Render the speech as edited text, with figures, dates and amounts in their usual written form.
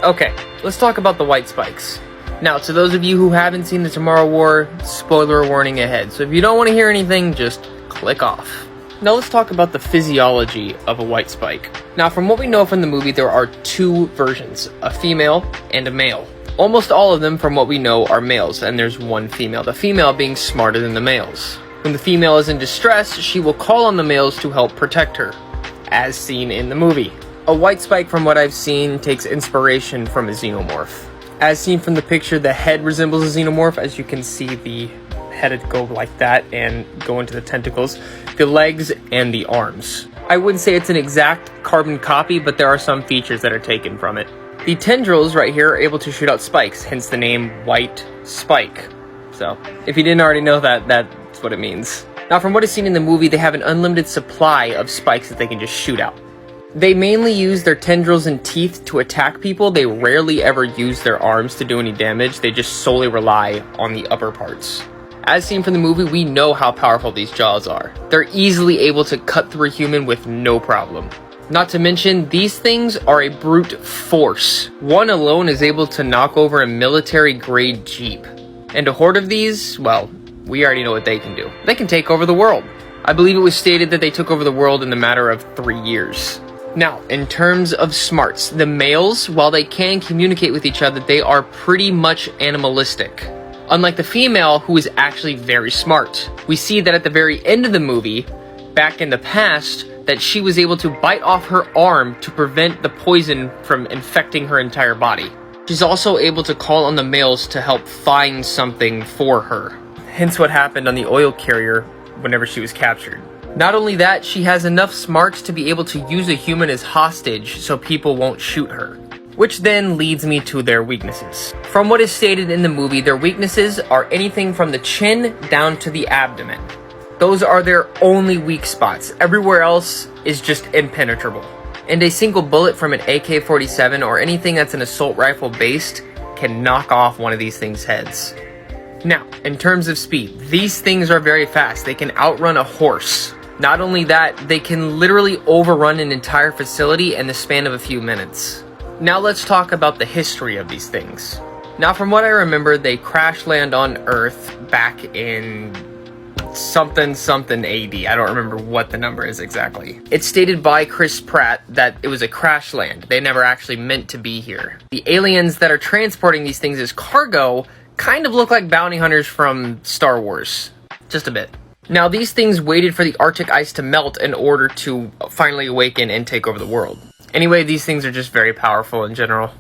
Okay, let's talk about the Whitespikes. Now, to those of you who haven't seen the Tomorrow War, spoiler warning ahead. So if you don't want to hear anything, just click off. Now let's talk about the physiology of a Whitespike. Now, from what we know from the movie, there are two versions, a female and a male. Almost all of them, from what we know, are males, and there's one female, the female being smarter than the males. When the female is in distress, she will call on the males to help protect her, as seen in the movie. A Whitespike, from what I've seen, takes inspiration from a xenomorph. As seen from the picture, the head resembles a xenomorph. As you can see, the head would go like that and go into the tentacles, the legs, and the arms. I wouldn't say it's an exact carbon copy, but there are some features that are taken from it. The tendrils right here are able to shoot out spikes, hence the name Whitespike. So, if you didn't already know that, that's what it means. Now, from what is seen in the movie, they have an unlimited supply of spikes that they can just shoot out. They mainly use their tendrils and teeth to attack people. They rarely ever use their arms to do any damage. They just solely rely on the upper parts. As seen from the movie, we know how powerful these jaws are. They're easily able to cut through a human with no problem. Not to mention, these things are a brute force. One alone is able to knock over a military-grade Jeep. And a horde of these, well, we already know what they can do. They can take over the world. I believe it was stated that they took over the world in the matter of 3 years. Now, in terms of smarts, the males, while they can communicate with each other, they are pretty much animalistic. Unlike the female, who is actually very smart. We see that at the very end of the movie, back in the past, that she was able to bite off her arm to prevent the poison from infecting her entire body. She's also able to call on the males to help find something for her. Hence what happened on the oil carrier whenever she was captured. Not only that, she has enough smarts to be able to use a human as hostage so people won't shoot her. Which then leads me to their weaknesses. From what is stated in the movie, their weaknesses are anything from the chin down to the abdomen. Those are their only weak spots. Everywhere else is just impenetrable. And a single bullet from an AK-47 or anything that's an assault rifle based can knock off one of these things' heads. Now, in terms of speed, these things are very fast. They can outrun a horse. Not only that, they can literally overrun an entire facility in the span of a few minutes. Now let's talk about the history of these things. Now, from what I remember, they crash land on Earth back in something AD. I don't remember what the number is exactly. It's stated by Chris Pratt that it was a crash land. They never actually meant to be here. The aliens that are transporting these things as cargo kind of look like bounty hunters from Star Wars. Just a bit. Now, these things waited for the Arctic ice to melt in order to finally awaken and take over the world. Anyway, these things are just very powerful in general.